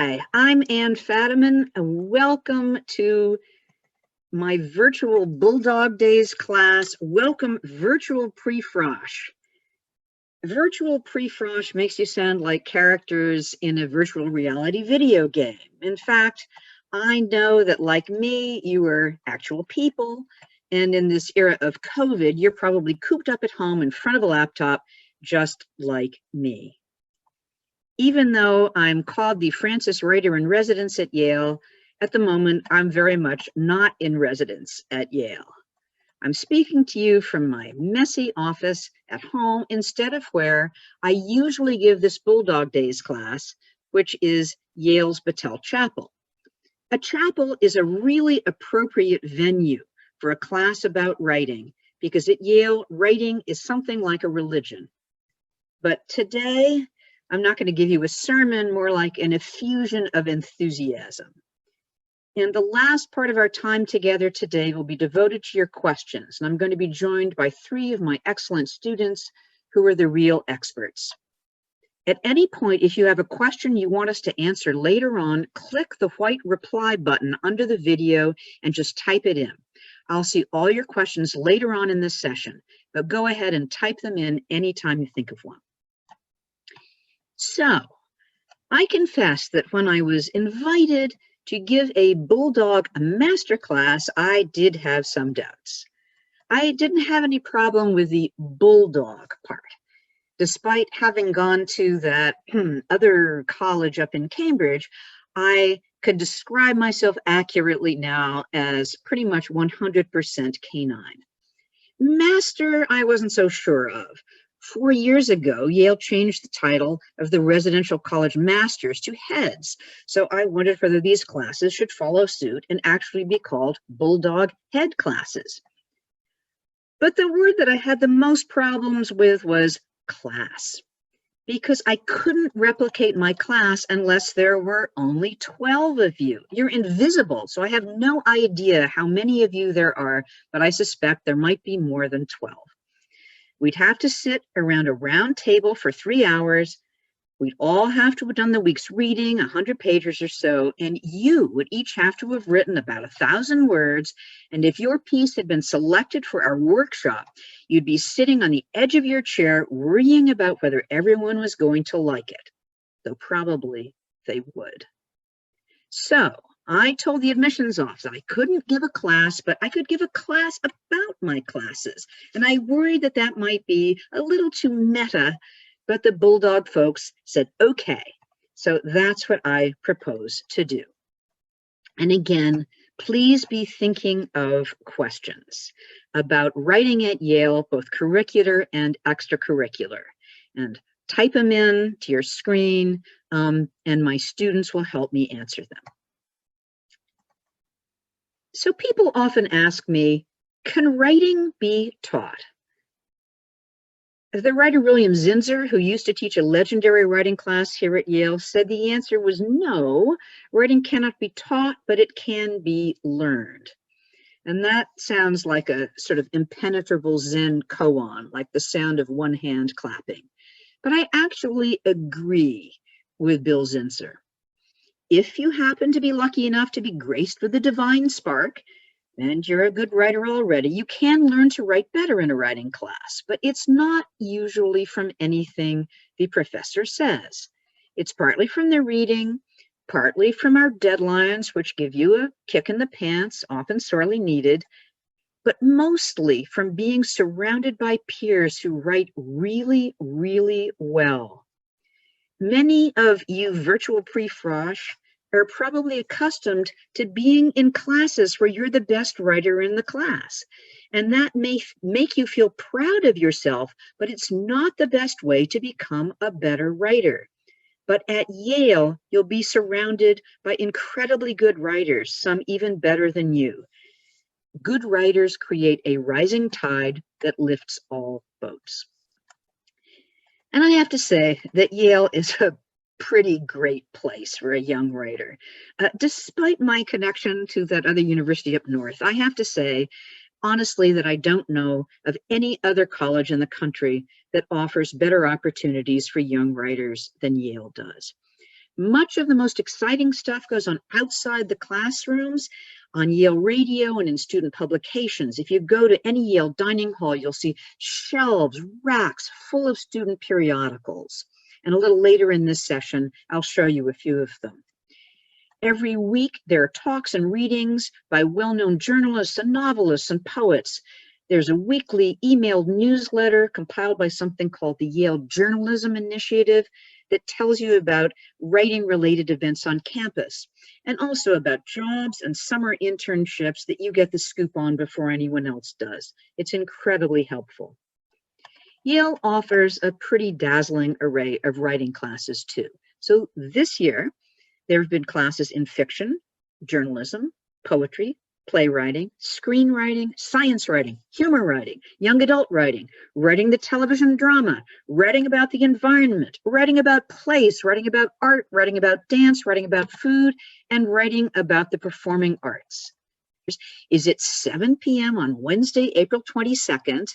Hi, I'm Anne Fadiman, and welcome to my virtual Bulldog Days class. Welcome, virtual pre-frosh. Virtual pre-frosh makes you sound like characters in a virtual reality video game. In fact, I know that like me, you are actual people, and in this era of COVID, you're probably cooped up at home in front of a laptop, just like me. Even though I'm called the Francis Writer in Residence at Yale, at the moment, I'm very much not in residence at Yale. I'm speaking to you from my messy office at home instead of where I usually give this Bulldog Days class, which is Yale's Battelle Chapel. A chapel is a really appropriate venue for a class about writing, because at Yale, writing is something like a religion. But today, I'm not going to give you a sermon, more like an effusion of enthusiasm. And the last part of our time together today will be devoted to your questions. And I'm going to be joined by 3 of my excellent students who are the real experts. At any point, if you have a question you want us to answer later on, click the white reply button under the video and just type it in. I'll see all your questions later on in this session, but go ahead and type them in anytime you think of one. So, I confess that when I was invited to give a Bulldog masterclass, I did have some doubts. I didn't have any problem with the Bulldog part. Despite having gone to that other college up in Cambridge, I could describe myself accurately now as pretty much 100% canine. Master, I wasn't so sure of. 4 years ago, Yale changed the title of the residential college masters to heads. So I wondered whether these classes should follow suit and actually be called Bulldog head classes. But the word that I had the most problems with was class, because I couldn't replicate my class unless there were only 12 of you. You're invisible, so I have no idea how many of you there are, but I suspect there might be more than 12. We'd have to sit around a round table for 3 hours. We'd all have to have done the week's reading, 100 pages or so, and you would each have to have written about 1,000 words. And if your piece had been selected for our workshop, you'd be sitting on the edge of your chair worrying about whether everyone was going to like it, though probably they would. So I told the admissions office I couldn't give a class, but I could give a class about my classes. And I worried that that might be a little too meta, but the Bulldog folks said, okay. So that's what I propose to do. And again, please be thinking of questions about writing at Yale, both curricular and extracurricular. And type them in to your screen, and my students will help me answer them. So people often ask me, can writing be taught? The writer William Zinsser, who used to teach a legendary writing class here at Yale, said the answer was no, writing cannot be taught, but it can be learned. And that sounds like a sort of impenetrable Zen koan, like the sound of one hand clapping. But I actually agree with Bill Zinsser. If you happen to be lucky enough to be graced with the divine spark, and you're a good writer already, you can learn to write better in a writing class, but it's not usually from anything the professor says. It's partly from the reading, partly from our deadlines, which give you a kick in the pants, often sorely needed, but mostly from being surrounded by peers who write really, really well. Many of you virtual pre-frosh are probably accustomed to being in classes where you're the best writer in the class. And that may make you feel proud of yourself, but it's not the best way to become a better writer. But at Yale, you'll be surrounded by incredibly good writers, some even better than you. Good writers create a rising tide that lifts all boats. And I have to say that Yale is a pretty great place for a young writer. Despite my connection to that other university up north, I have to say, honestly, that I don't know of any other college in the country that offers better opportunities for young writers than Yale does. Much of the most exciting stuff goes on outside the classrooms, on Yale radio and in student publications. If you go to any Yale dining hall, you'll see shelves, racks full of student periodicals. And a little later in this session, I'll show you a few of them. Every week, there are talks and readings by well-known journalists and novelists and poets. There's a weekly emailed newsletter compiled by something called the Yale Journalism Initiative that tells you about writing-related events on campus, and also about jobs and summer internships that you get the scoop on before anyone else does. It's incredibly helpful. Yale offers a pretty dazzling array of writing classes too. So this year, there have been classes in fiction, journalism, poetry, playwriting, screenwriting, science writing, humor writing, young adult writing, writing the television drama, writing about the environment, writing about place, writing about art, writing about dance, writing about food, and writing about the performing arts. Is it 7 p.m. on Wednesday, April 22nd?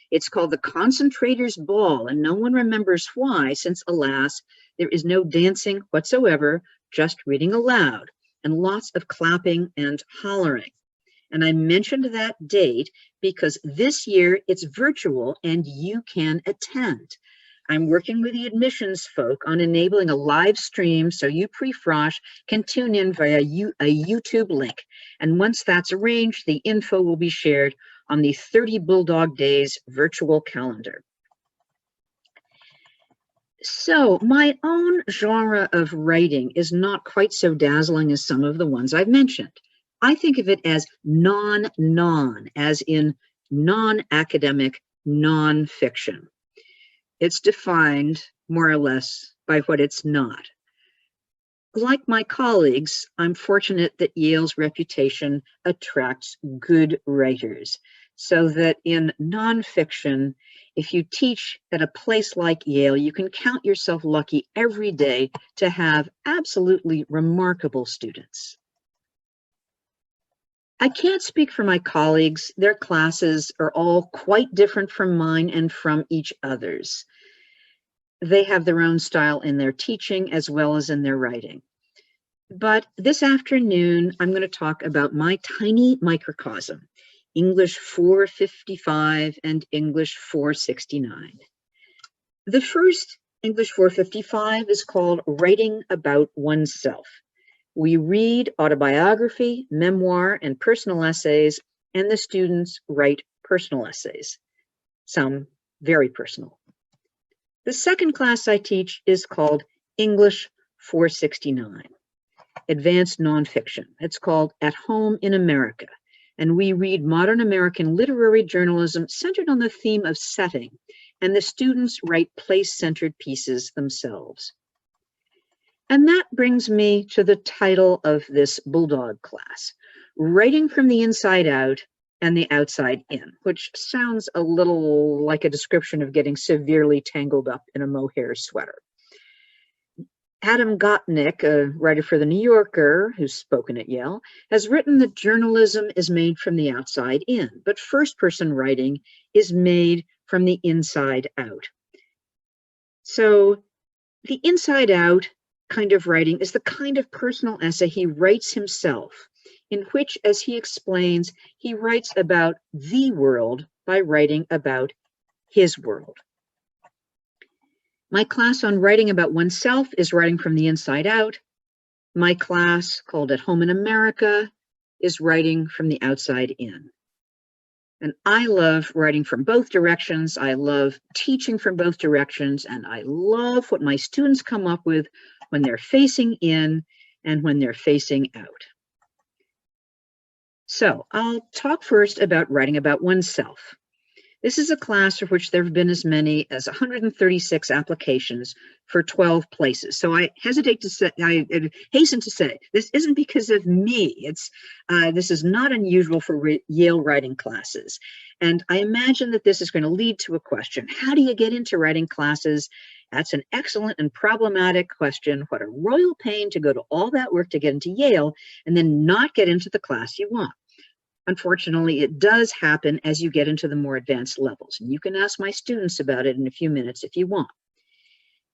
It's called the Concentrators' Ball, and no one remembers why, since, alas, there is no dancing whatsoever, just reading aloud, and lots of clapping and hollering. And I mentioned that date because this year it's virtual and you can attend. I'm working with the admissions folk on enabling a live stream so you pre-frosh can tune in via a YouTube link. And once that's arranged, the info will be shared on the 30 Bulldog Days virtual calendar. So my own genre of writing is not quite so dazzling as some of the ones I've mentioned. I think of it as non-non, as in non-academic, non-fiction. It's defined more or less by what it's not. Like my colleagues, I'm fortunate that Yale's reputation attracts good writers, so that in nonfiction, if you teach at a place like Yale, you can count yourself lucky every day to have absolutely remarkable students. I can't speak for my colleagues. Their classes are all quite different from mine and from each other's. They have their own style in their teaching as well as in their writing. But this afternoon, I'm going to talk about my tiny microcosm, English 455 and English 469. The first, English 455, is called Writing About Oneself. We read autobiography, memoir, and personal essays, and the students write personal essays, some very personal. The second class I teach is called English 469, Advanced Nonfiction. It's called At Home in America, and we read modern American literary journalism centered on the theme of setting, and the students write place-centered pieces themselves. And that brings me to the title of this Bulldog class, Writing from the Inside Out and the Outside In, which sounds a little like a description of getting severely tangled up in a mohair sweater. Adam Gopnik, a writer for The New Yorker who's spoken at Yale, has written that journalism is made from the outside in, but first-person writing is made from the inside out. So the inside out kind of writing is the kind of personal essay he writes himself, in which, as he explains, he writes about the world by writing about his world. My class on writing about oneself is writing from the inside out. My class, called At Home in America, is writing from the outside in. And I love writing from both directions. I love teaching from both directions, and I love what my students come up with when they're facing in and when they're facing out. So I'll talk first about writing about oneself. This is a class for which there have been as many as 136 applications for 12 places. So I hasten to say, this isn't because of me. This is not unusual for Yale writing classes. And I imagine that this is going to lead to a question. How do you get into writing classes? That's an excellent and problematic question. What a royal pain to go to all that work to get into Yale and then not get into the class you want. Unfortunately, it does happen as you get into the more advanced levels. And you can ask my students about it in a few minutes if you want.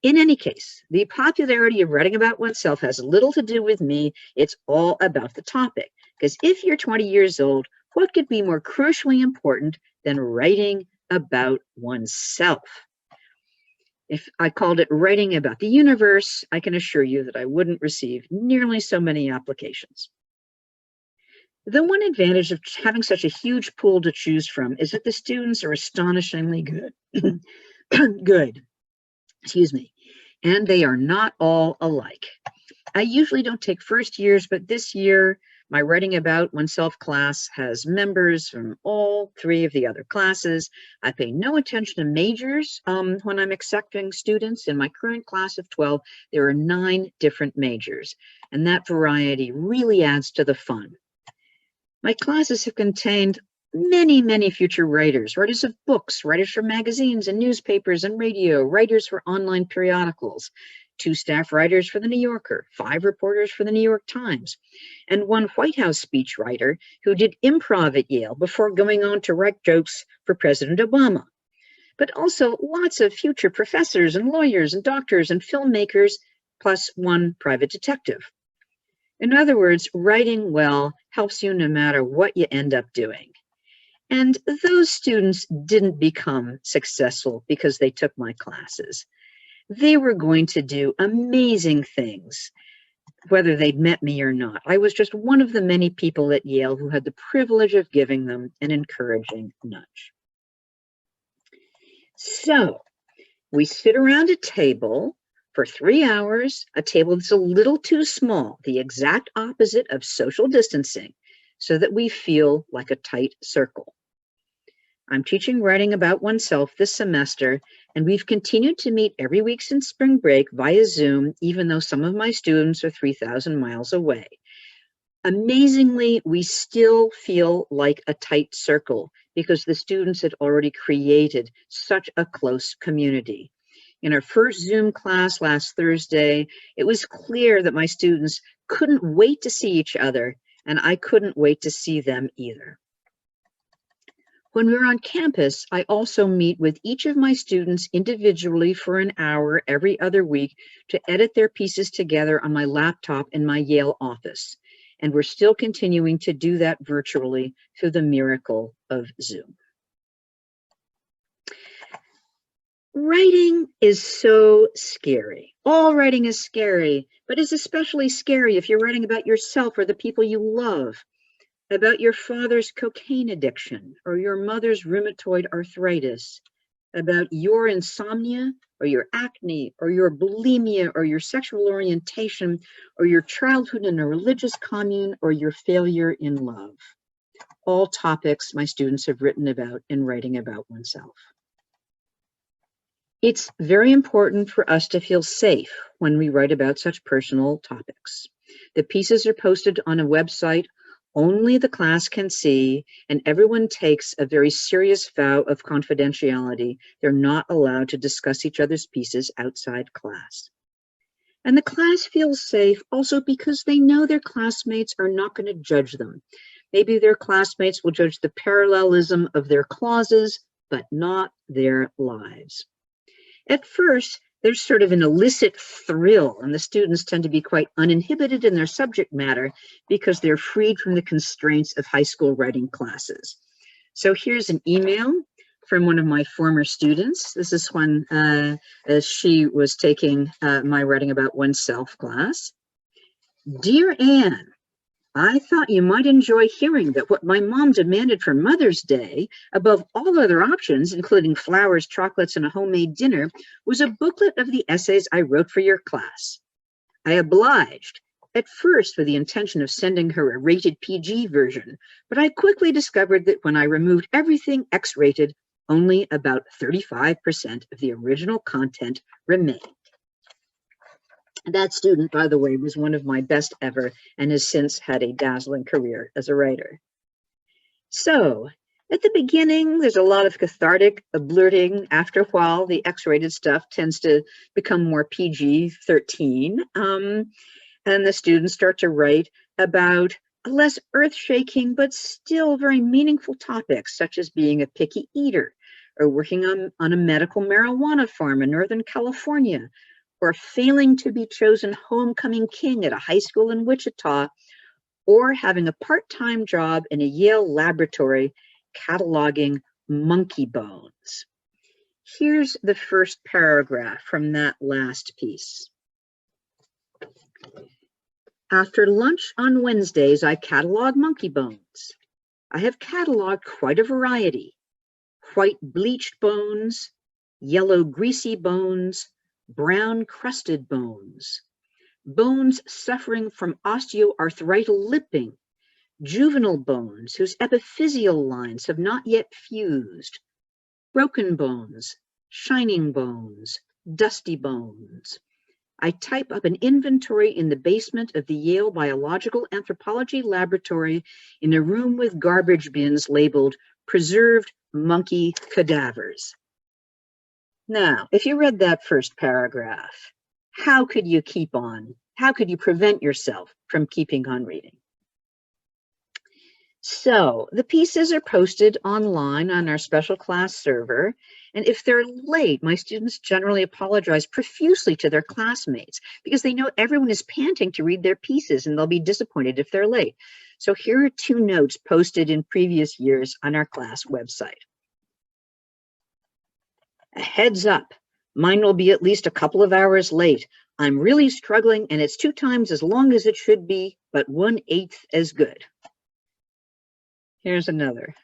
In any case, the popularity of writing about oneself has little to do with me. It's all about the topic. Because if you're 20 years old, what could be more crucially important than writing about oneself? If I called it writing about the universe, I can assure you that I wouldn't receive nearly so many applications. The one advantage of having such a huge pool to choose from is that the students are astonishingly good. Good, excuse me, and they are not all alike. I usually don't take first years, but this year, my Writing About Oneself class has members from all 3 of the other classes. I pay no attention to majors when I'm accepting students. In my current class of 12, there are 9 different majors, and that variety really adds to the fun. My classes have contained many, many future writers, writers of books, writers for magazines and newspapers and radio, writers for online periodicals, 2 staff writers for the New Yorker, 5 reporters for the New York Times, and 1 White House speechwriter who did improv at Yale before going on to write jokes for President Obama. But also lots of future professors and lawyers and doctors and filmmakers, plus 1 private detective. In other words, writing well helps you no matter what you end up doing. And those students didn't become successful because they took my classes. They were going to do amazing things, whether they'd met me or not. I was just one of the many people at Yale who had the privilege of giving them an encouraging nudge. So we sit around a table for 3 hours, a table that's a little too small, the exact opposite of social distancing, so that we feel like a tight circle. I'm teaching Writing About Oneself this semester, and we've continued to meet every week since spring break via Zoom, even though some of my students are 3,000 miles away. Amazingly, we still feel like a tight circle because the students had already created such a close community. In our first Zoom class last Thursday, it was clear that my students couldn't wait to see each other, and I couldn't wait to see them either. When we're on campus, I also meet with each of my students individually for an hour every other week to edit their pieces together on my laptop in my Yale office. And we're still continuing to do that virtually through the miracle of Zoom. Writing is so scary. All writing is scary, but it's especially scary if you're writing about yourself or the people you love, about your father's cocaine addiction or your mother's rheumatoid arthritis, about your insomnia or your acne or your bulimia or your sexual orientation or your childhood in a religious commune or your failure in love. All topics my students have written about in Writing About Oneself. It's very important for us to feel safe when we write about such personal topics. The pieces are posted on a website only the class can see, and everyone takes a very serious vow of confidentiality. They're not allowed to discuss each other's pieces outside class. And the class feels safe also because they know their classmates are not going to judge them. Maybe their classmates will judge the parallelism of their clauses, but not their lives. At first, there's sort of an illicit thrill, and the students tend to be quite uninhibited in their subject matter because they're freed from the constraints of high school writing classes. So here's an email from one of my former students. This is when she was taking my Writing About Oneself class. Dear Anne, I thought you might enjoy hearing that what my mom demanded for Mother's Day, above all other options, including flowers, chocolates, and a homemade dinner, was a booklet of the essays I wrote for your class. I obliged, at first with the intention of sending her a rated PG version, but I quickly discovered that when I removed everything X-rated, only about 35% of the original content remained. That student, by the way, was one of my best ever and has since had a dazzling career as a writer. So, at the beginning, there's a lot of cathartic blurting. After a while, the X-rated stuff tends to become more PG-13, and the students start to write about less earth-shaking but still very meaningful topics, such as being a picky eater or working on a medical marijuana farm in Northern California, or failing to be chosen homecoming king at a high school in Wichita, or having a part-time job in a Yale laboratory cataloging monkey bones. Here's the first paragraph from that last piece. After lunch on Wednesdays, I catalog monkey bones. I have cataloged quite a variety: white bleached bones, yellow greasy bones, brown crusted bones, bones suffering from osteoarthrital lipping, juvenile bones whose epiphyseal lines have not yet fused, broken bones, shining bones, dusty bones. I type up an inventory in the basement of the Yale Biological Anthropology Laboratory in a room with garbage bins labeled preserved monkey cadavers. Now, if you read that first paragraph, how could you keep on? How could you prevent yourself from keeping on reading? So the pieces are posted online on our special class server. And if they're late, my students generally apologize profusely to their classmates because they know everyone is panting to read their pieces and they'll be disappointed if they're late. So here are 2 notes posted in previous years on our class website. A heads up, mine will be at least a couple of hours late. I'm really struggling and it's 2 times as long as it should be, but 1/8 as good. Here's another.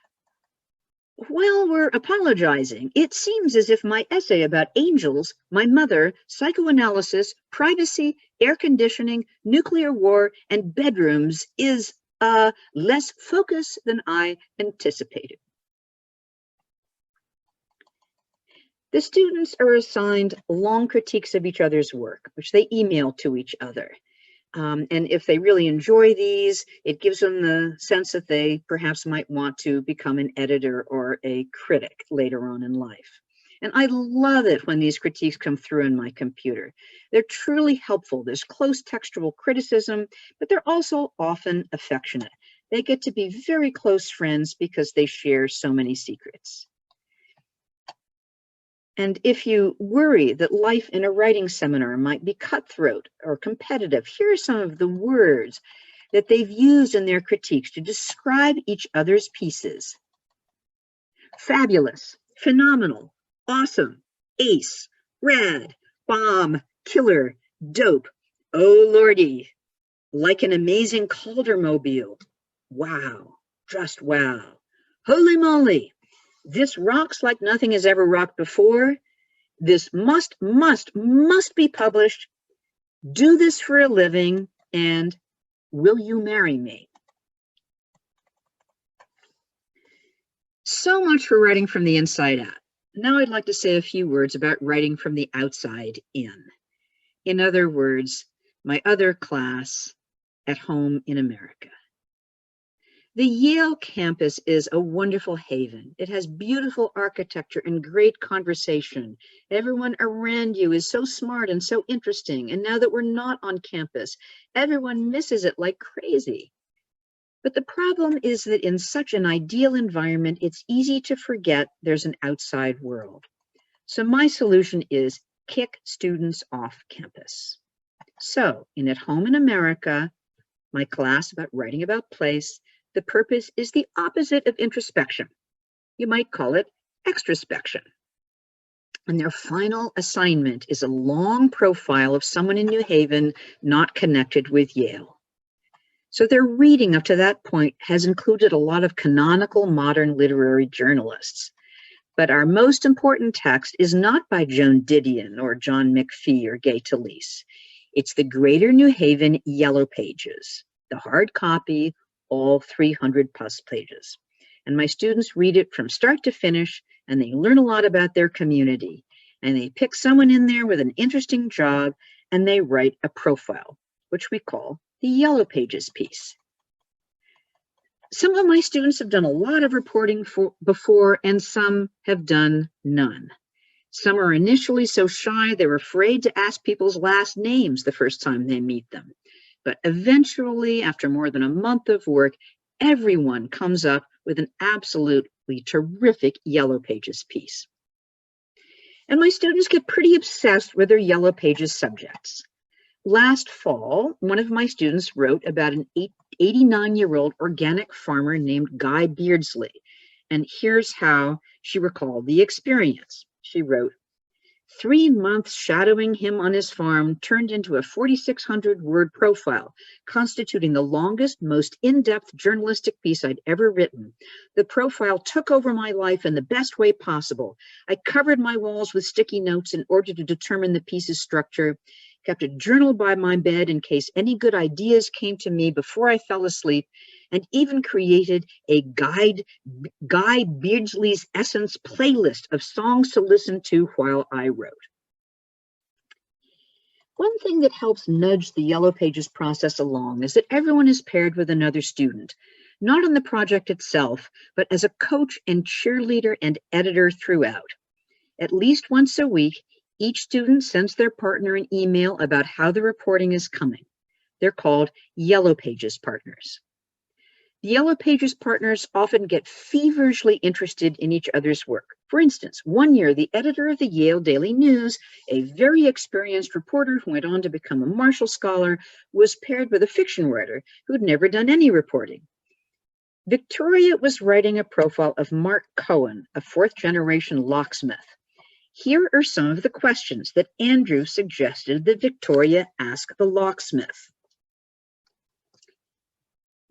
While we're apologizing, it seems as if my essay about angels, my mother, psychoanalysis, privacy, air conditioning, nuclear war, and bedrooms is less focused than I anticipated. The students are assigned long critiques of each other's work, which they email to each other. And if they really enjoy these, it gives them the sense that they perhaps might want to become an editor or a critic later on in life. And I love it when these critiques come through in my computer. They're truly helpful. There's close textual criticism, but they're also often affectionate. They get to be very close friends because they share so many secrets. And if you worry that life in a writing seminar might be cutthroat or competitive, here are some of the words that they've used in their critiques to describe each other's pieces. Fabulous, phenomenal, awesome, ace, rad, bomb, killer, dope, oh lordy, like an amazing Caldermobile. Wow, just wow. Holy moly. This rocks like nothing has ever rocked before. This must be published. Do this for a living, and will you marry me? So much for writing from the inside out. Now I'd like to say a few words about writing from the outside in. In other words, my other class at home in America. The Yale campus is a wonderful haven. It has beautiful architecture and great conversation. Everyone around you is so smart and so interesting. And now that we're not on campus, everyone misses it like crazy. But the problem is that in such an ideal environment, it's easy to forget there's an outside world. So my solution is kick students off campus. So in At Home in America, my class about writing about place, the purpose is the opposite of introspection. You might call it extrospection. And their final assignment is a long profile of someone in New Haven not connected with Yale. So their reading up to that point has included a lot of canonical modern literary journalists. But our most important text is not by Joan Didion or John McPhee or Gay Talese. It's the Greater New Haven Yellow Pages, the hard copy, all 300 plus pages. And my students read it from start to finish, and they learn a lot about their community. And they pick someone in there with an interesting job, and they write a profile, which we call the Yellow Pages piece. Some of my students have done a lot of reporting before, and some have done none. Some are initially so shy they're afraid to ask people's last names the first time they meet them. But eventually, after more than a month of work, everyone comes up with an absolutely terrific Yellow Pages piece. and my students get pretty obsessed with their Yellow Pages subjects. Last fall, one of my students wrote about an 89-year-old organic farmer named Guy Beardsley, and here's how she recalled the experience. She wrote, 3 months shadowing him on his farm turned into a 4,600-word profile, constituting the longest, most in-depth journalistic piece I'd ever written. The profile took over my life in the best way possible. I covered my walls with sticky notes in order to determine the piece's structure, kept a journal by my bed in case any good ideas came to me before I fell asleep, and even created a Guy Beardsley's Essence playlist of songs to listen to while I wrote. One thing that helps nudge the Yellow Pages process along is that everyone is paired with another student, not on the project itself, but as a coach and cheerleader and editor throughout. At least once a week, each student sends their partner an email about how the reporting is coming. They're called Yellow Pages partners. The Yellow Pages partners often get feverishly interested in each other's work. For instance, one year, the editor of the Yale Daily News, a very experienced reporter who went on to become a Marshall Scholar, was paired with a fiction writer who'd never done any reporting. Victoria was writing a profile of Mark Cohen, a fourth-generation locksmith. Here are some of the questions that Andrew suggested that Victoria ask the locksmith.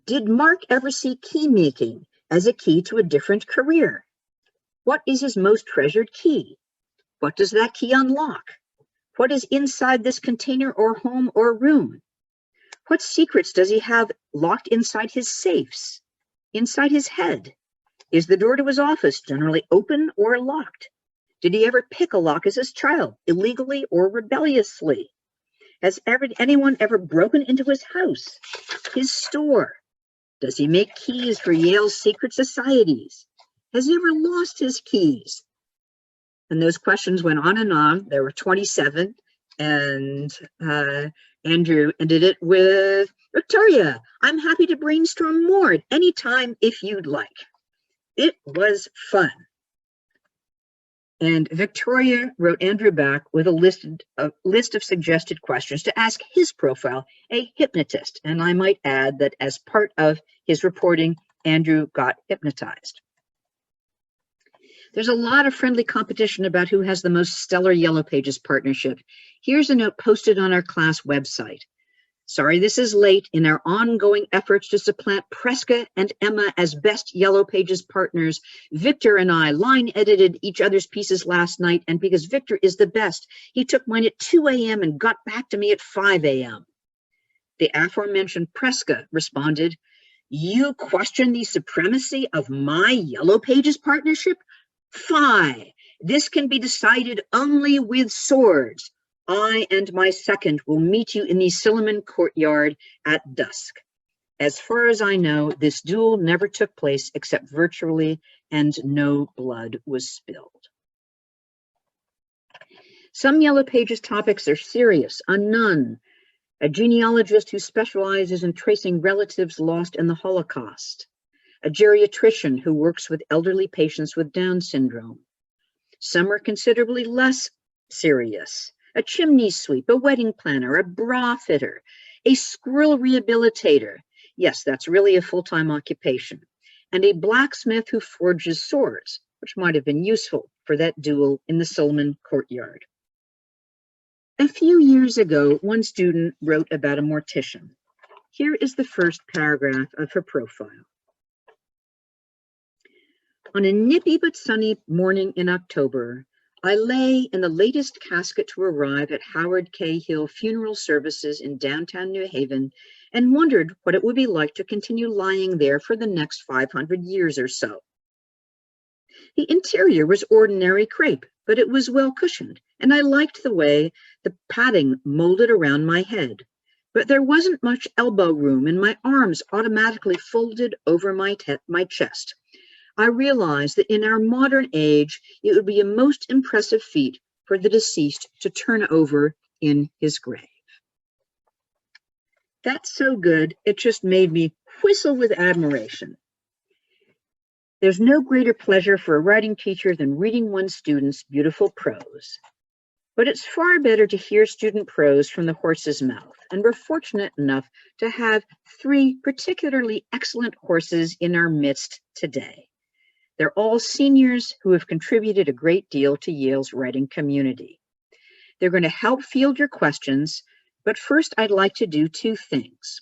Did Mark ever see key making as a key to a different career? What is his most treasured key? What does that key unlock? What is inside this container or home or room? What secrets does he have locked inside his safes? Inside his head? Is the door to his office generally open or locked? Did he ever pick a lock as his child, illegally or rebelliously? Has anyone ever broken into his house, his store? Does he make keys for Yale's secret societies? Has he ever lost his keys? And those questions went on and on. There were 27, and Andrew ended it with, Victoria, I'm happy to brainstorm more at any time if you'd like. It was fun. And Victoria wrote Andrew back with a list of suggested questions to ask his profile, a hypnotist. And I might add that as part of his reporting, Andrew got hypnotized. There's a lot of friendly competition about who has the most stellar Yellow Pages partnership. Here's a note posted on our class website. Sorry this is late. In our ongoing efforts to supplant Preska and Emma as best Yellow Pages partners, Victor and I line edited each other's pieces last night, and because Victor is the best, he took mine at 2 a.m. and got back to me at 5 a.m. The aforementioned Preska responded, you question the supremacy of my Yellow Pages partnership? Fie! This can be decided only with swords. I and my second will meet you in the Silliman courtyard at dusk. As far as I know, this duel never took place except virtually, and no blood was spilled. Some Yellow Pages topics are serious. A nun, a genealogist who specializes in tracing relatives lost in the Holocaust, a geriatrician who works with elderly patients with Down syndrome. Some are considerably less serious. A chimney sweep, a wedding planner, a bra fitter, a squirrel rehabilitator. Yes, that's really a full-time occupation. And a blacksmith who forges swords, which might have been useful for that duel in the Silliman courtyard. A few years ago, one student wrote about a mortician. Here is the first paragraph of her profile. On a nippy but sunny morning in October, I lay in the latest casket to arrive at Howard K. Hill funeral services in downtown New Haven and wondered what it would be like to continue lying there for the next 500 years or so. The interior was ordinary crepe, but it was well cushioned, and I liked the way the padding molded around my head. But there wasn't much elbow room, and my arms automatically folded over my chest. I realized that in our modern age, it would be a most impressive feat for the deceased to turn over in his grave. That's so good, it just made me whistle with admiration. There's no greater pleasure for a writing teacher than reading one's students' beautiful prose. But it's far better to hear student prose from the horse's mouth, and we're fortunate enough to have 3 particularly excellent horses in our midst today. They're all seniors who have contributed a great deal to Yale's writing community. They're going to help field your questions, but first I'd like to do 2 things.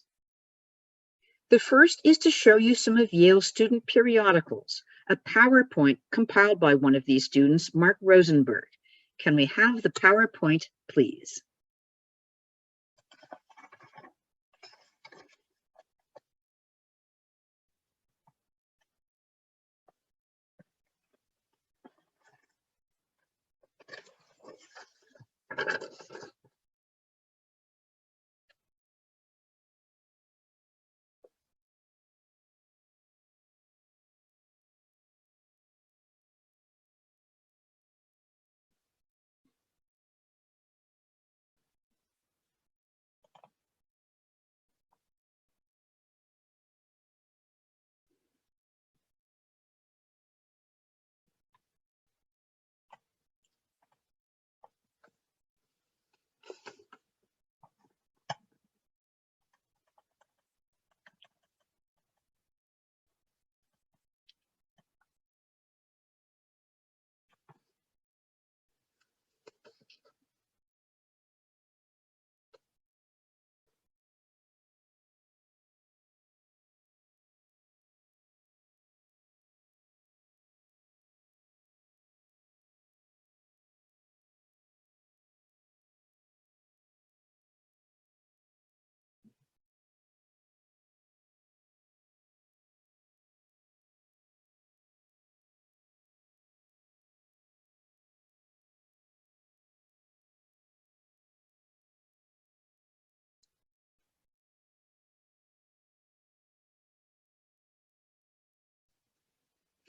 The first is to show you some of Yale's student periodicals, a PowerPoint compiled by one of these students, Mark Rosenberg. Can we have the PowerPoint, please?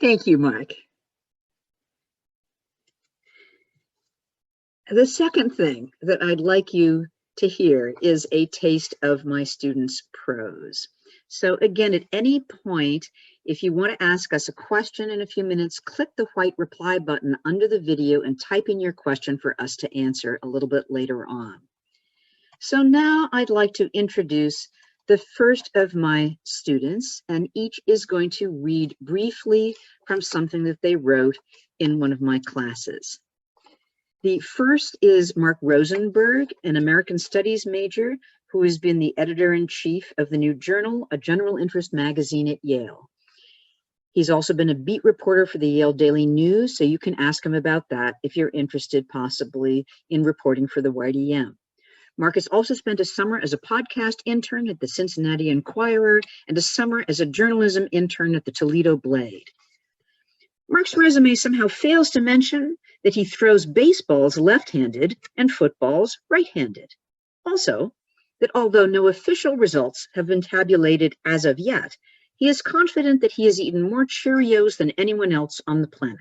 Thank you, Mark. The second thing that I'd like you to hear is a taste of my students' prose. So again, at any point, if you want to ask us a question in a few minutes, click the white reply button under the video and type in your question for us to answer a little bit later on. So now I'd like to introduce the first of my students, and each is going to read briefly from something that they wrote in one of my classes. The first is Mark Rosenberg, an American Studies major who has been the editor-in-chief of the New Journal, a general interest magazine at Yale. He's also been a beat reporter for the Yale Daily News, so you can ask him about that if you're interested possibly in reporting for the YDM. Mark has also spent a summer as a podcast intern at the Cincinnati Enquirer and a summer as a journalism intern at the Toledo Blade. Mark's resume somehow fails to mention that he throws baseballs left-handed and footballs right-handed. Also, that although no official results have been tabulated as of yet, he is confident that he has eaten more Cheerios than anyone else on the planet.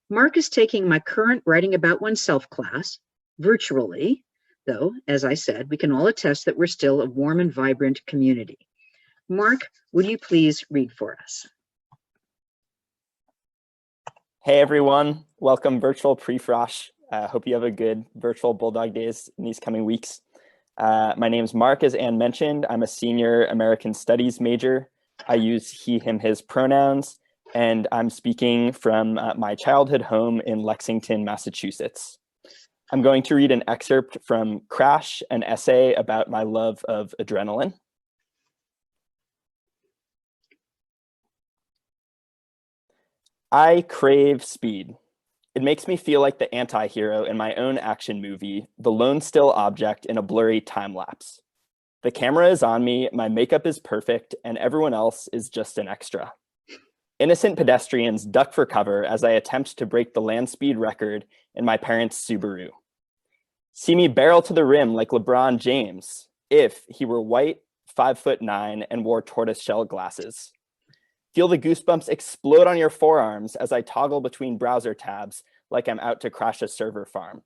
Mark is taking my current Writing About Oneself class virtually, though, as I said, we can all attest that we're still a warm and vibrant community. Mark, would you please read for us? Hey everyone, welcome virtual pre-frosh. Hope you have a good virtual Bulldog Days in these coming weeks. My name's Mark, as Anne mentioned. I'm a senior American Studies major. I use he, him, his pronouns, and I'm speaking from my childhood home in Lexington, Massachusetts. I'm going to read an excerpt from Crash, an essay about my love of adrenaline. I crave speed. It makes me feel like the anti-hero in my own action movie, the lone still object in a blurry time lapse. The camera is on me, my makeup is perfect, and everyone else is just an extra. Innocent pedestrians duck for cover as I attempt to break the land speed record in my parents' Subaru. See me barrel to the rim like LeBron James, if he were white, 5'9", and wore tortoiseshell glasses. Feel the goosebumps explode on your forearms as I toggle between browser tabs like I'm out to crash a server farm.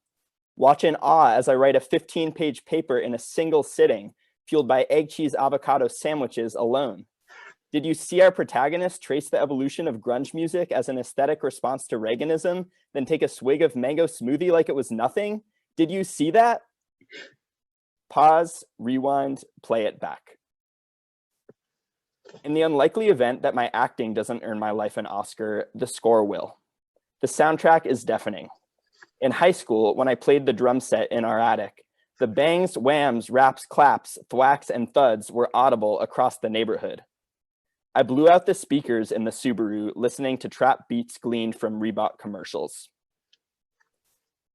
Watch in awe as I write a 15-page paper in a single sitting, fueled by egg, cheese, avocado sandwiches alone. Did you see our protagonist trace the evolution of grunge music as an aesthetic response to Reaganism, then take a swig of mango smoothie like it was nothing? Did you see that? Pause, rewind, play it back. In the unlikely event that my acting doesn't earn my life an Oscar, the score will. The soundtrack is deafening. In high school, when I played the drum set in our attic, the bangs, whams, raps, claps, thwacks, and thuds were audible across the neighborhood. I blew out the speakers in the Subaru, listening to trap beats gleaned from Reebok commercials.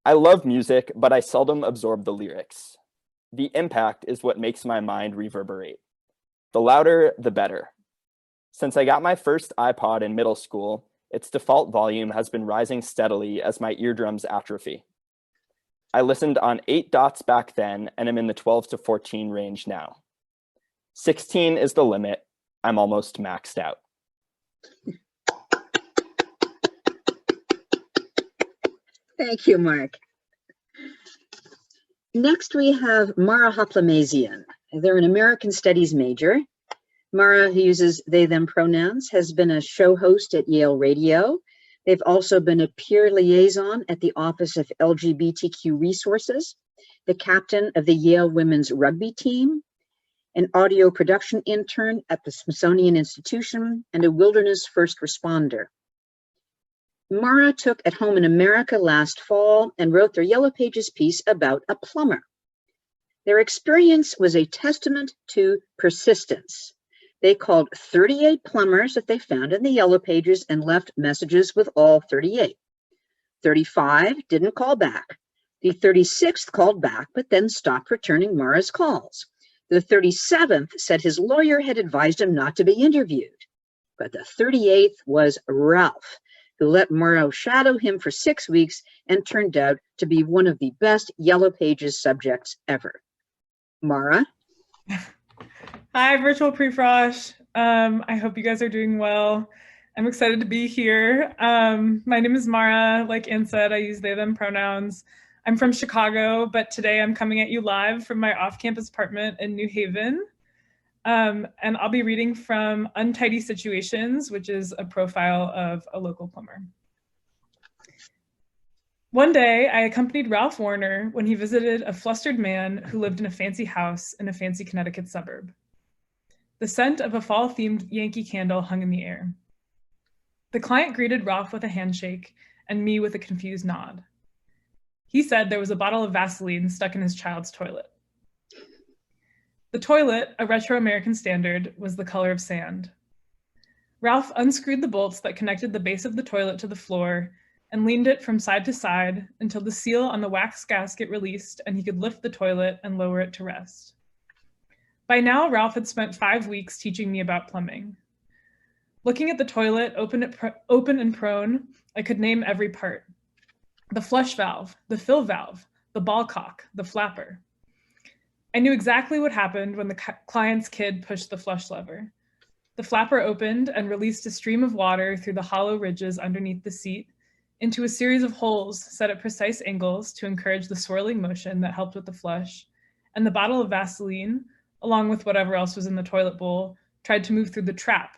I love music, but I seldom absorb the lyrics. The impact is what makes my mind reverberate. The louder, the better. Since I got my first iPod in middle school, its default volume has been rising steadily as my eardrums atrophy. I listened on 8 dots back then, and am in the 12 to 14 range now. 16 is the limit. I'm almost maxed out. Thank you, Mark. Next, we have Mara Hoplamazian. They're an American Studies major. Mara, who uses they, them pronouns, has been a show host at Yale Radio. They've also been a peer liaison at the Office of LGBTQ Resources, the captain of the Yale women's rugby team, an audio production intern at the Smithsonian Institution, and a wilderness first responder. Mara took At Home in America last fall and wrote their Yellow Pages piece about a plumber. Their experience was a testament to persistence. They called 38 plumbers that they found in the Yellow Pages and left messages with all 38. 35 didn't call back. The 36th called back, but then stopped returning Mara's calls. The 37th said his lawyer had advised him not to be interviewed. But the 38th was Ralph, who let Mara shadow him for 6 weeks and turned out to be one of the best Yellow Pages subjects ever. Mara? Hi, Virtual Prefrosh. I hope you guys are doing well. I'm excited to be here. My name is Mara. Like Anne said, I use they, them pronouns. I'm from Chicago, but today I'm coming at you live from my off-campus apartment in New Haven. And I'll be reading from Untidy Situations, which is a profile of a local plumber. One day, I accompanied Ralph Warner when he visited a flustered man who lived in a fancy house in a fancy Connecticut suburb. The scent of a fall-themed Yankee candle hung in the air. The client greeted Ralph with a handshake and me with a confused nod. He said there was a bottle of Vaseline stuck in his child's toilet. The toilet, a retro American standard, was the color of sand. Ralph unscrewed the bolts that connected the base of the toilet to the floor and leaned it from side to side until the seal on the wax gasket released and he could lift the toilet and lower it to rest. By now, Ralph had spent 5 weeks teaching me about plumbing. Looking at the toilet, open and prone, I could name every part. The flush valve, the fill valve, the ball cock, the flapper. I knew exactly what happened when the client's kid pushed the flush lever. The flapper opened and released a stream of water through the hollow ridges underneath the seat into a series of holes set at precise angles to encourage the swirling motion that helped with the flush, and the bottle of Vaseline, along with whatever else was in the toilet bowl, tried to move through the trap,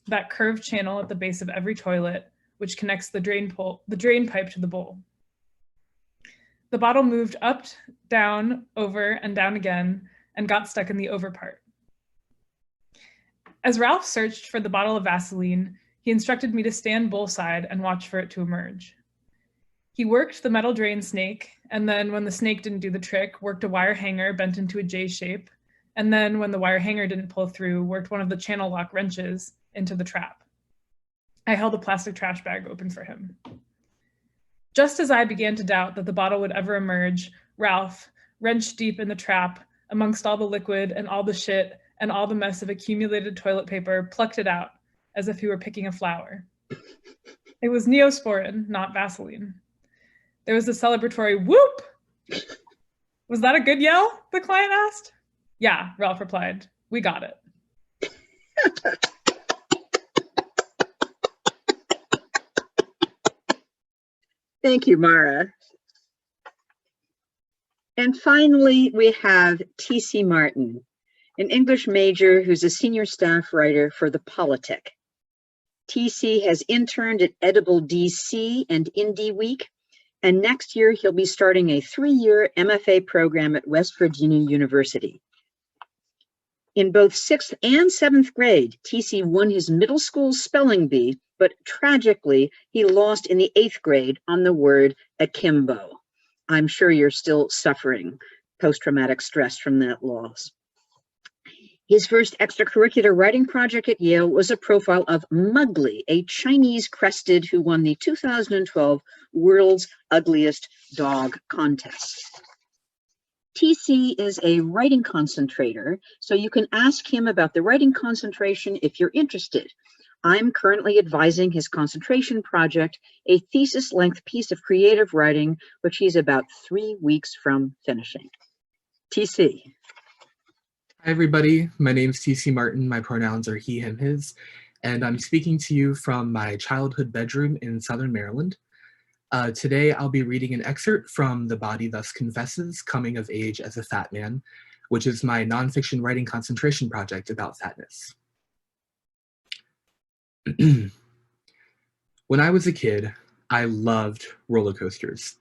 that curved channel at the base of every toilet, which connects the drain pipe to the bowl. The bottle moved up, down, over, and down again, and got stuck in the over part. As Ralph searched for the bottle of Vaseline, he instructed me to stand bowl side and watch for it to emerge. He worked the metal drain snake, and then when the snake didn't do the trick, worked a wire hanger bent into a J shape, and then when the wire hanger didn't pull through, worked one of the channel lock wrenches into the trap. I held a plastic trash bag open for him. Just as I began to doubt that the bottle would ever emerge, Ralph, wrenched deep in the trap, amongst all the liquid and all the shit and all the mess of accumulated toilet paper, plucked it out as if he were picking a flower. It was Neosporin, not Vaseline. There was a celebratory whoop. Was that a good yell? The client asked. Yeah, Ralph replied. We got it. Thank you, Mara. And finally, we have T.C. Martin. an English major who's a senior staff writer for The Politic. TC has interned at Edible DC and Indie Week, and next year he'll be starting a 3-year MFA program at West Virginia University. In both 6th and 7th grade, TC won his middle school spelling bee, but tragically, he lost in the 8th grade on the word akimbo. I'm sure you're still suffering post-traumatic stress from that loss. His first extracurricular writing project at Yale was a profile of Mugly, a Chinese crested who won the 2012 World's Ugliest Dog contest. TC is a writing concentrator, so you can ask him about the writing concentration if you're interested. I'm currently advising his concentration project, a thesis-length piece of creative writing, which he's about 3 weeks from finishing. TC. Hi, everybody. My name's TC Martin. My pronouns are he, him, his, and I'm speaking to you from my childhood bedroom in Southern Maryland. Today, I'll be reading an excerpt from The Body Thus Confesses, Coming of Age as a Fat Man, which is my nonfiction writing concentration project about fatness. When I was a kid, I loved roller coasters.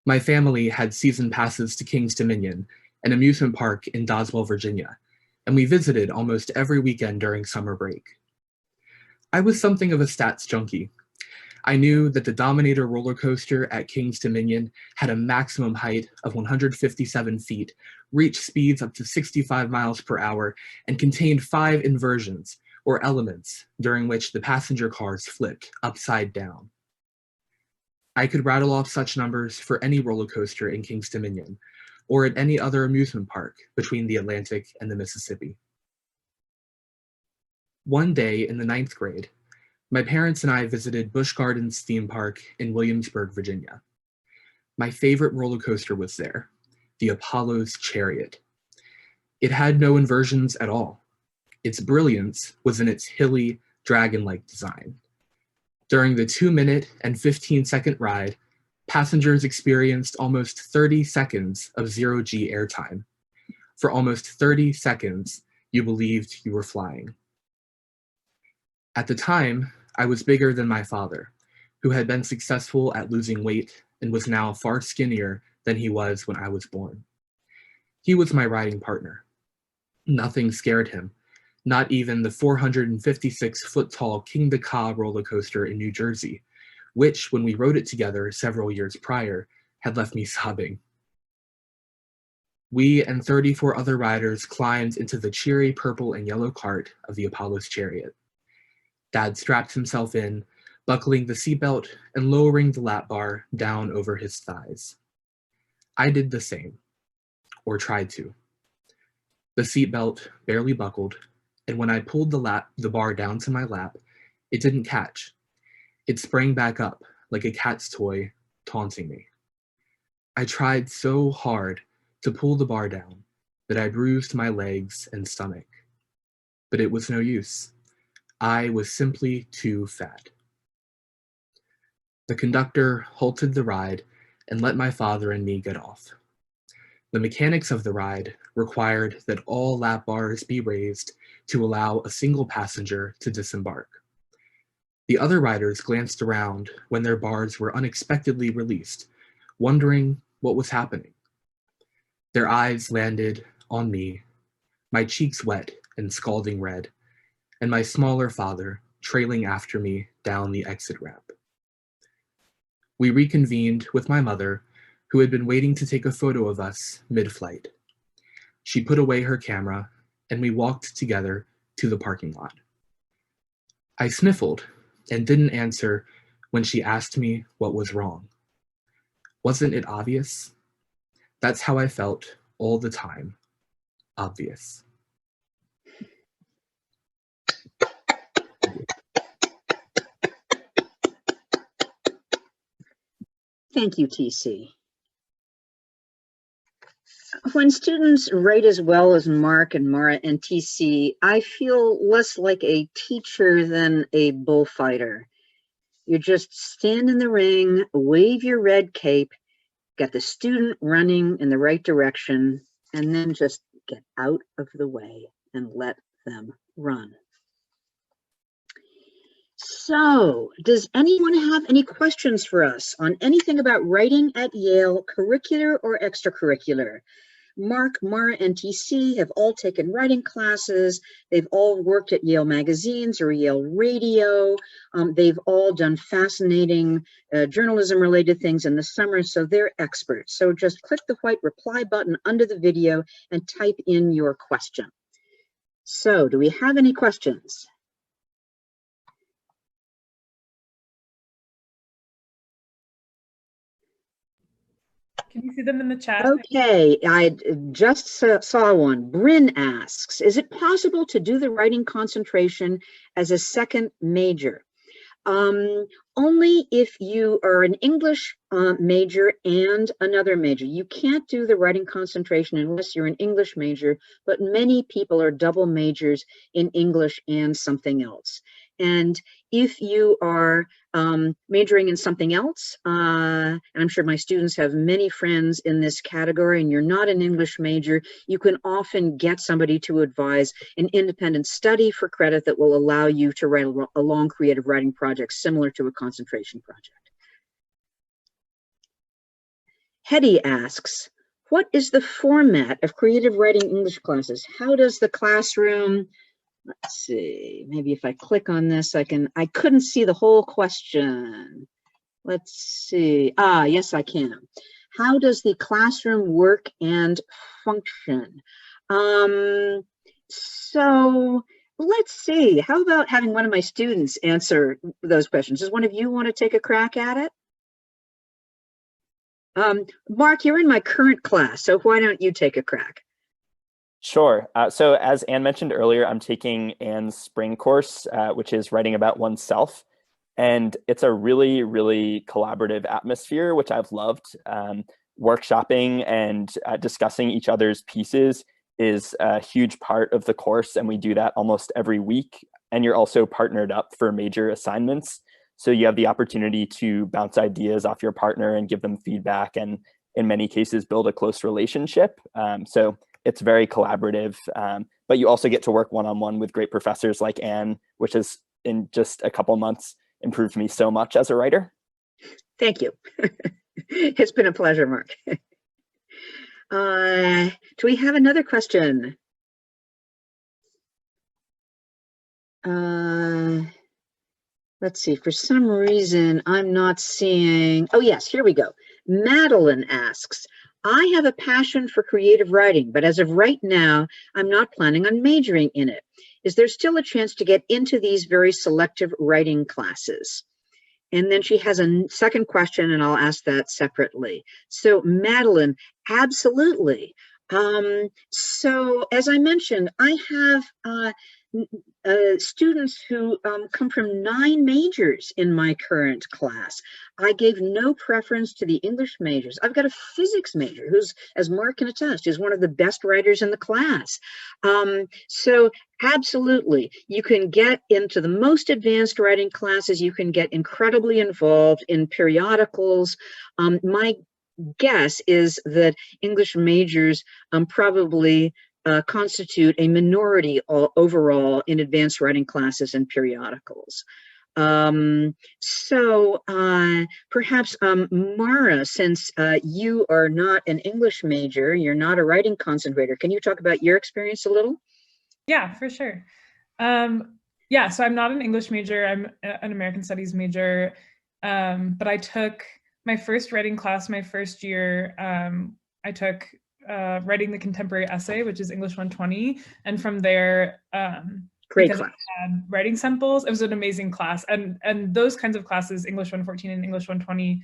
My family had season passes to King's Dominion, an amusement park in Doswell, Virginia, and we visited almost every weekend during summer break. I was something of a stats junkie. I knew that the Dominator roller coaster at King's Dominion had a maximum height of 157 feet, reached speeds up to 65 miles per hour, and contained 5 inversions, or elements, during which the passenger cars flipped upside down. I could rattle off such numbers for any roller coaster in King's Dominion, or at any other amusement park between the Atlantic and the Mississippi. One day in the 9th grade, my parents and I visited Busch Gardens theme park in Williamsburg, Virginia. My favorite roller coaster was there, the Apollo's Chariot. It had no inversions at all. Its brilliance was in its hilly, dragon-like design. During the 2-minute and 15-second ride, passengers experienced almost 30 seconds of zero-G airtime. For almost 30 seconds, you believed you were flying. At the time, I was bigger than my father, who had been successful at losing weight and was now far skinnier than he was when I was born. He was my riding partner. Nothing scared him, not even the 456-foot-tall King the Ka roller coaster in New Jersey, which, when we rode it together several years prior, had left me sobbing. We and 34 other riders climbed into the cheery purple and yellow cart of the Apollo's Chariot. Dad strapped himself in, buckling the seatbelt and lowering the lap bar down over his thighs. I did the same, or tried to. The seatbelt barely buckled, and when I pulled the bar down to my lap, it didn't catch. It sprang back up like a cat's toy, taunting me. I tried so hard to pull the bar down that I bruised my legs and stomach. But it was no use. I was simply too fat. The conductor halted the ride and let my father and me get off. The mechanics of the ride required that all lap bars be raised to allow a single passenger to disembark. The other riders glanced around when their bars were unexpectedly released, wondering what was happening. Their eyes landed on me, my cheeks wet and scalding red, and my smaller father trailing after me down the exit ramp. We reconvened with my mother, who had been waiting to take a photo of us mid-flight. She put away her camera, and we walked together to the parking lot. I sniffled and didn't answer when she asked me what was wrong. Wasn't it obvious? That's how I felt all the time. Obvious. Thank you, TC. When students write as well as Mark and Mara and TC, I feel less like a teacher than a bullfighter. You just stand in the ring, wave your red cape, get the student running in the right direction, and then just get out of the way and let them run. So, does anyone have any questions for us on anything about writing at Yale, curricular or extracurricular? Mark, Mara, and TC have all taken writing classes. They've all worked at Yale magazines or Yale radio. They've all done fascinating journalism-related things in the summer, so they're experts. So just click the white reply button under the video and type in your question. So, do we have any questions? Can you see them in the chat? Okay, I just saw one. Bryn asks, is it possible to do the writing concentration as a second major? Only if you are an English major and another major. You can't do the writing concentration unless you're an English major, but many people are double majors in English and something else. And if you are majoring in something else, and I'm sure my students have many friends in this category, and you're not an English major, you can often get somebody to advise an independent study for credit that will allow you to write a long creative writing project similar to a concentration project. Hetty asks, what is the format of creative writing English classes? How does the classroom, let's see, maybe if I click on this, I couldn't see the whole question. Let's see. Yes, I can. How does the classroom work and function? So let's see. How about having one of my students answer those questions? Does one of you want to take a crack at it? Mark, you're in my current class, so why don't you take a crack? Sure. So as Anne mentioned earlier, I'm taking Anne's spring course, which is writing about oneself. And it's a really, really collaborative atmosphere, which I've loved. Workshopping and discussing each other's pieces is a huge part of the course, and we do that almost every week. And you're also partnered up for major assignments. So you have the opportunity to bounce ideas off your partner and give them feedback, and in many cases, build a close relationship. So it's very collaborative, but you also get to work one-on-one with great professors like Anne, which has, in just a couple months, improved me so much as a writer. Thank you. It's been a pleasure, Mark. Do we have another question? Let's see, for some reason, I'm not seeing, oh yes, here we go. Madeline asks, I have a passion for creative writing, but as of right now, I'm not planning on majoring in it. Is there still a chance to get into these very selective writing classes? And then she has a second question, and I'll ask that separately. So Madeline, absolutely. So as I mentioned, I have students who come from 9 majors in my current class. I gave no preference to the English majors. I've got a physics major who's, as Mark can attest, is one of the best writers in the class. So absolutely, you can get into the most advanced writing classes. You can get incredibly involved in periodicals. My guess is that English majors probably constitute a minority overall in advanced writing classes and periodicals. So perhaps Mara, since you are not an English major, you're not a writing concentrator, can you talk about your experience a little? Yeah, for sure. Yeah, so I'm not an English major, I'm an American Studies major, but I took my first writing class my first year. I took writing the contemporary essay, which is English 120, and from there, great class. I had writing samples. It was an amazing class, and those kinds of classes, English 114 and English 120,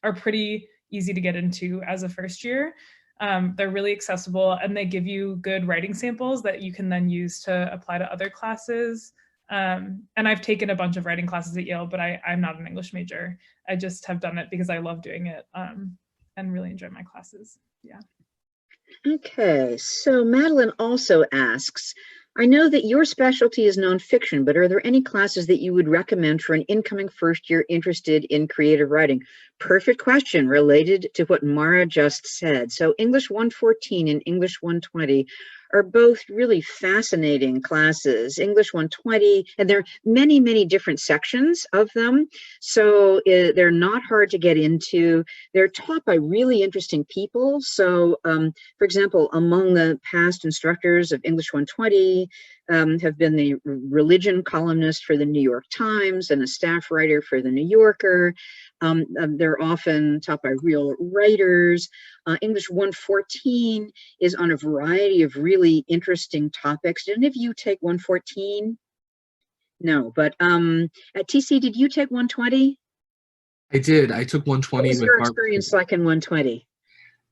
are pretty easy to get into as a first year. They're really accessible, and they give you good writing samples that you can then use to apply to other classes. And I've taken a bunch of writing classes at Yale, but I'm not an English major. I just have done it because I love doing it and really enjoy my classes. Yeah. Okay, so Madeline also asks, I know that your specialty is nonfiction, but are there any classes that you would recommend for an incoming first year interested in creative writing? Perfect question related to what Mara just said. So English 114 and English 120 are both really fascinating classes. English 120, and there are many, many different sections of them. So they're not hard to get into. They're taught by really interesting people. So, for example, among the past instructors of English 120 have been the religion columnist for the New York Times and a staff writer for the New Yorker. They're often taught by real writers. English 114 is on a variety of really interesting topics. Did any of you take 114? No, but at TC, did you take 120? I did. I took 120 What was with your Harper. experience like in 120?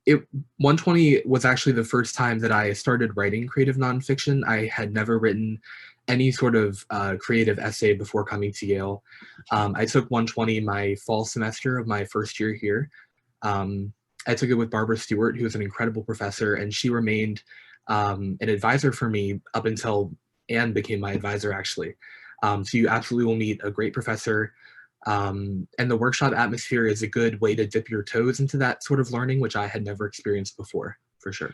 120 was actually the first time that I started writing creative nonfiction. I had never written any sort of creative essay before coming to Yale. I took 120 my fall semester of my first year here. I took it with Barbara Stewart, who was an incredible professor, and she remained an advisor for me up until Anne became my advisor, actually. So you absolutely will meet a great professor. And the workshop atmosphere is a good way to dip your toes into that sort of learning, which I had never experienced before, for sure.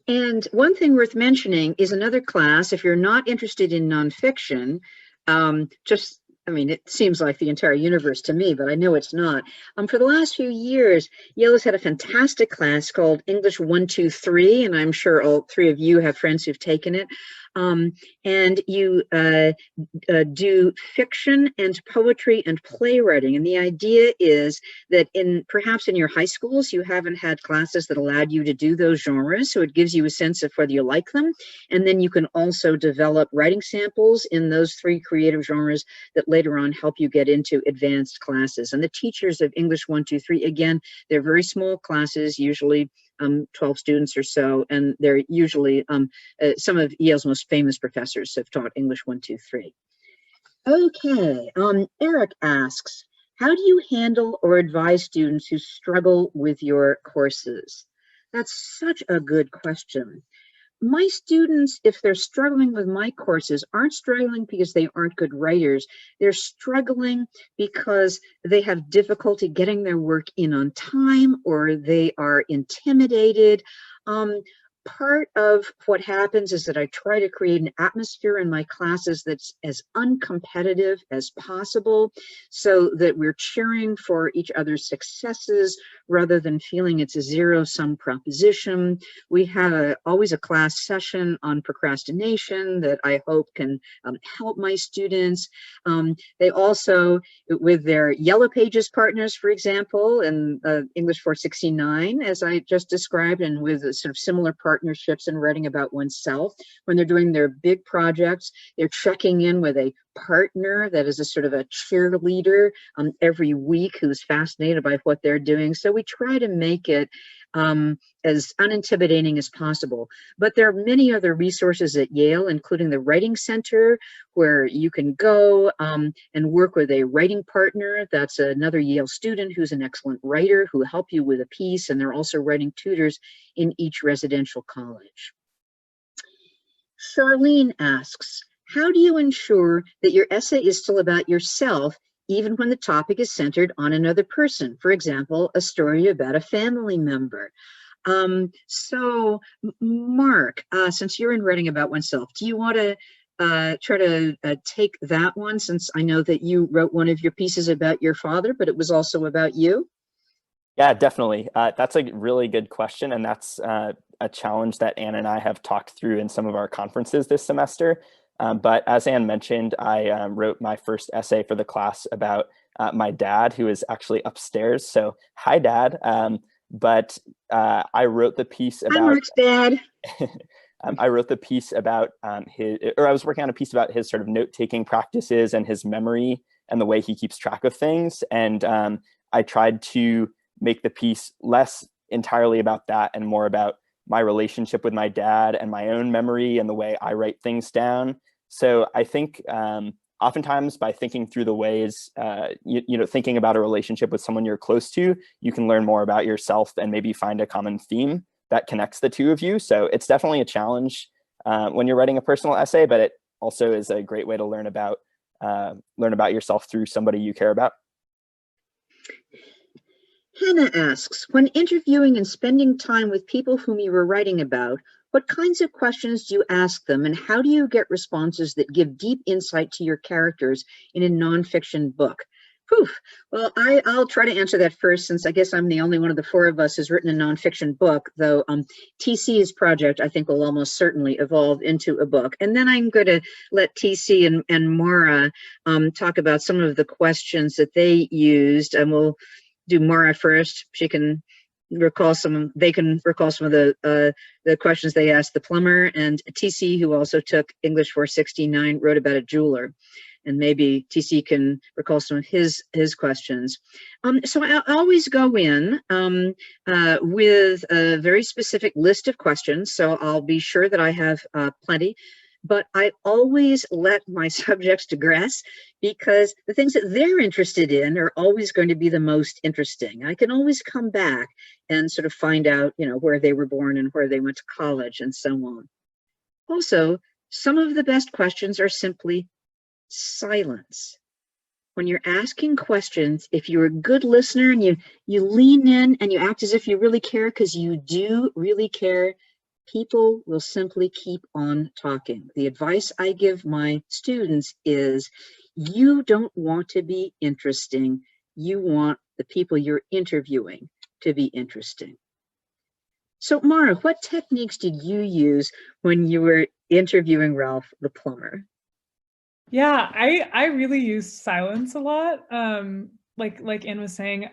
And one thing worth mentioning is another class, if you're not interested in nonfiction, I mean, it seems like the entire universe to me, but I know it's not. For the last few years, Yale has had a fantastic class called English 123, and I'm sure all three of you have friends who've taken it. And you do fiction and poetry and playwriting. And the idea is that perhaps in your high schools, you haven't had classes that allowed you to do those genres. So it gives you a sense of whether you like them. And then you can also develop writing samples in those three creative genres that later on help you get into advanced classes. And the teachers of English 123, again, they're very small classes, usually 12 students or so, and they're usually some of Yale's most famous professors have taught English 123. Okay, Eric asks, how do you handle or advise students who struggle with your courses? That's such a good question. My students, if they're struggling with my courses, aren't struggling because they aren't good writers. They're struggling because they have difficulty getting their work in on time, or they are intimidated. Part of what happens is that I try to create an atmosphere in my classes that's as uncompetitive as possible, so that we're cheering for each other's successes rather than feeling it's a zero-sum proposition. We have always a class session on procrastination that I hope can help my students. They also, with their Yellow Pages partners, for example, in English 469, as I just described, and with sort of similar partnerships in writing about oneself, when they're doing their big projects, they're checking in with a partner that is a sort of a cheerleader every week who's fascinated by what they're doing. So we try to make it as unintimidating as possible. But there are many other resources at Yale, including the Writing Center, where you can go and work with a writing partner. That's another Yale student who's an excellent writer who will help you with a piece, and they're also writing tutors in each residential college. Charlene asks, how do you ensure that your essay is still about yourself, even when the topic is centered on another person? For example, a story about a family member. So, Mark, since you're in writing about oneself, do you want to try to take that one, since I know that you wrote one of your pieces about your father, but it was also about you? Yeah, definitely. That's a really good question. And that's a challenge that Anne and I have talked through in some of our conferences this semester. But as Anne mentioned, I wrote my first essay for the class about my dad, who is actually upstairs. So hi, Dad. But I wrote the piece about— Hi, Mark's dad. I wrote the piece about I was working on a piece about his sort of note-taking practices and his memory and the way he keeps track of things. And I tried to make the piece less entirely about that and more about my relationship with my dad and my own memory and the way I write things down. So I think oftentimes by thinking through the ways, thinking about a relationship with someone you're close to, you can learn more about yourself and maybe find a common theme that connects the two of you. So it's definitely a challenge. when you're writing a personal essay, but it also is a great way to learn about yourself through somebody you care about. Hannah asks, when interviewing and spending time with people whom you were writing about, what kinds of questions do you ask them, and how do you get responses that give deep insight to your characters in a nonfiction book? Whew. Well, I'll try to answer that first, since I guess I'm the only one of the four of us who's written a nonfiction book, though TC's project, I think, will almost certainly evolve into a book. And then I'm going to let TC and Maura talk about some of the questions that they used, and we'll do Maura first. She can recall they can recall some of the questions they asked the plumber, and TC, who also took English 469, wrote about a jeweler. And maybe TC can recall some of his questions. So I always go in with a very specific list of questions. So I'll be sure that I have plenty, but I always let my subjects digress, because the things that they're interested in are always going to be the most interesting. I can always come back and sort of find out, where they were born and where they went to college and so on. Also, some of the best questions are simply silence. When you're asking questions, if you're a good listener and you lean in and you act as if you really care, because you do really care, people will simply keep on talking. The advice I give my students is, you don't want to be interesting. You want the people you're interviewing to be interesting. So Maura, what techniques did you use when you were interviewing Ralph the plumber? Yeah, I really use silence a lot. Like Anne was saying,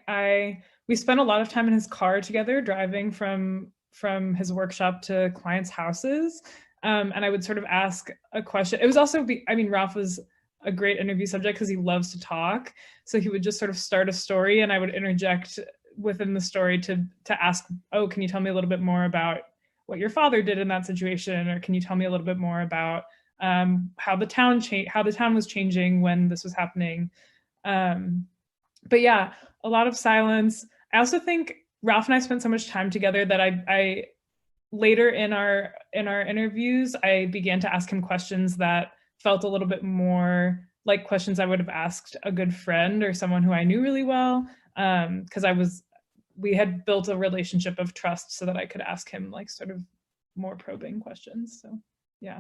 we spent a lot of time in his car together, driving from his workshop to clients' houses. And I would sort of ask a question. It was also, Ralph was a great interview subject because he loves to talk. So he would just sort of start a story, and I would interject within the story to ask, oh, can you tell me a little bit more about what your father did in that situation? Or can you tell me a little bit more about how the town was changing when this was happening? But yeah, a lot of silence. I also think Ralph and I spent so much time together that I later in our interviews, I began to ask him questions that felt a little bit more like questions I would have asked a good friend or someone who I knew really well, because we had built a relationship of trust so that I could ask him like sort of more probing questions. So yeah.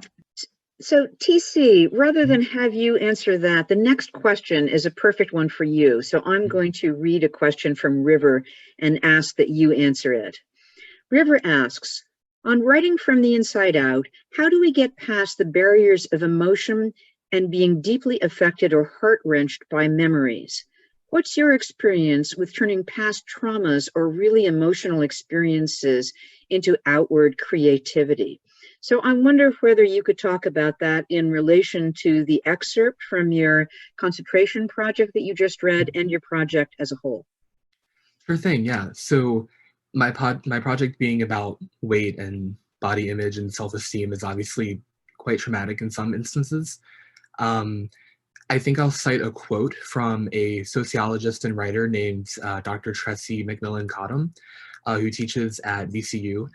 So TC, rather than have you answer that, the next question is a perfect one for you. So I'm going to read a question from River and ask that you answer it. River asks, on writing from the inside out, how do we get past the barriers of emotion and being deeply affected or heart-wrenched by memories? What's your experience with turning past traumas or really emotional experiences into outward creativity? So I wonder whether you could talk about that in relation to the excerpt from your concentration project that you just read and your project as a whole. Sure thing, yeah. So my project being about weight and body image and self-esteem is obviously quite traumatic in some instances. I think I'll cite a quote from a sociologist and writer named Dr. Tressie McMillan Cottom, who teaches at VCU.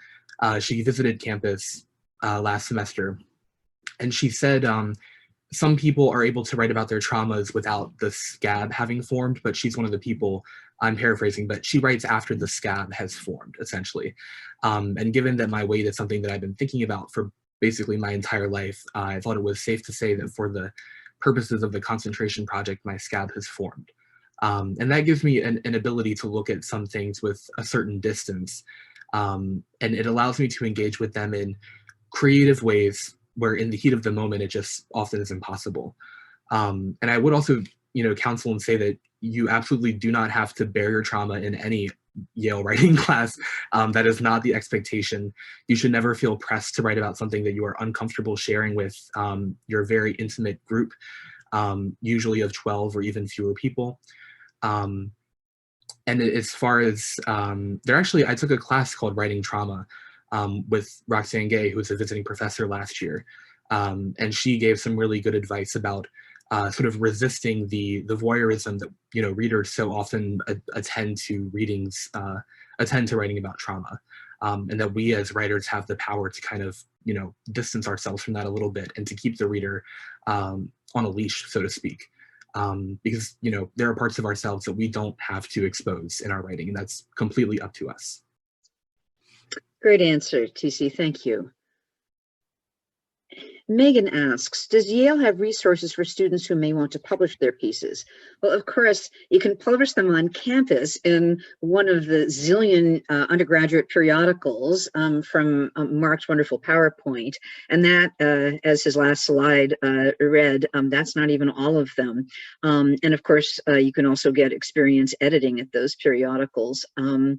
She visited campus last semester, and she said some people are able to write about their traumas without the scab having formed, but she's one of the people, I'm paraphrasing, but she writes after the scab has formed, essentially. And given that my weight is something that I've been thinking about for basically my entire life, I thought it was safe to say that for the purposes of the concentration project, my scab has formed. And that gives me an ability to look at some things with a certain distance. And it allows me to engage with them in creative ways where in the heat of the moment, it just often is impossible. And I would also, counsel and say that you absolutely do not have to bear your trauma in any Yale writing class. That is not the expectation. You should never feel pressed to write about something that you are uncomfortable sharing with your very intimate group, usually of 12 or even fewer people. And as far as, I took a class called Writing Trauma with Roxane Gay, who was a visiting professor last year. And she gave some really good advice about sort of resisting the voyeurism that readers so often attend to writing about trauma. and that we as writers have the power to kind of, distance ourselves from that a little bit and to keep the reader on a leash, so to speak. Because, there are parts of ourselves that we don't have to expose in our writing, and that's completely up to us. Great answer, TC. Thank you. Megan asks, does Yale have resources for students who may want to publish their pieces? Well, of course, you can publish them on campus in one of the zillion undergraduate periodicals from Mark's wonderful PowerPoint. And that, as his last slide read, that's not even all of them. And of course, you can also get experience editing at those periodicals. Or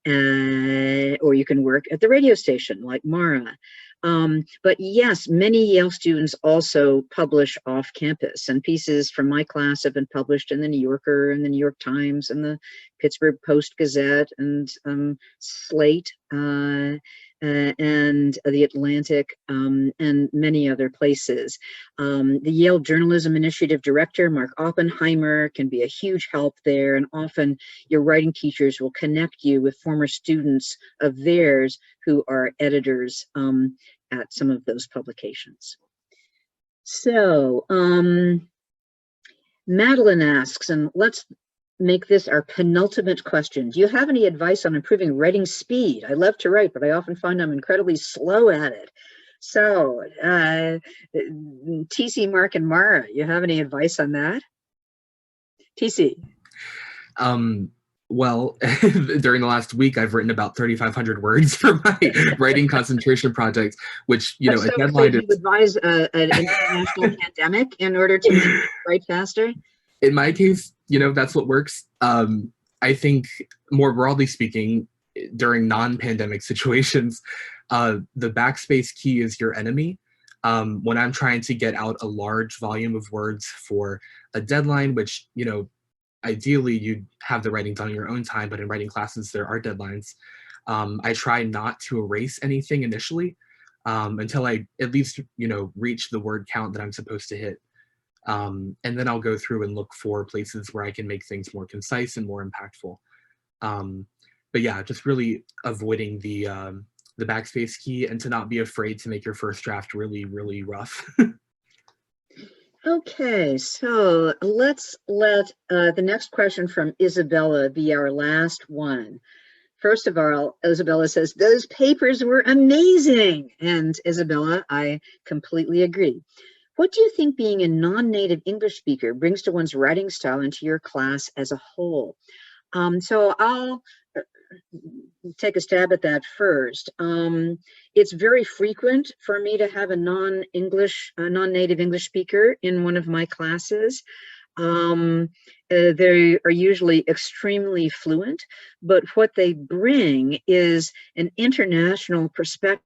you can work at the radio station like Mara. But yes, many Yale students also publish off campus, and pieces from my class have been published in the New Yorker and the New York Times and the Pittsburgh Post-Gazette and Slate and the Atlantic and many other places. The Yale Journalism Initiative Director, Mark Oppenheimer, can be a huge help there, and often your writing teachers will connect you with former students of theirs who are editors at some of those publications. So, Madeline asks, and let's make this our penultimate question. Do you have any advice on improving writing speed? I love to write, but I often find I'm incredibly slow at it. So, TC, Mark, and Mara, you have any advice on that? TC. Well, during the last week, I've written about 3,500 words for my writing concentration project, which, a deadline so you advise an international pandemic in order to write faster? In my case, that's what works. I think more broadly speaking, during non-pandemic situations, the backspace key is your enemy. When I'm trying to get out a large volume of words for a deadline, which, ideally you'd have the writing done in your own time, but in writing classes, there are deadlines. I try not to erase anything initially until I at least, reach the word count that I'm supposed to hit. And then I'll go through and look for places where I can make things more concise and more impactful. But yeah, just really avoiding the backspace key and to not be afraid to make your first draft really, really rough. Okay, so let's let the next question from Isabella be our last one. First of all, Isabella says, those papers were amazing. And Isabella, I completely agree. What do you think being a non-native English speaker brings to one's writing style and to your class as a whole? So I'll take a stab at that first. It's very frequent for me to have a non-native English speaker in one of my classes. They are usually extremely fluent, but what they bring is an international perspective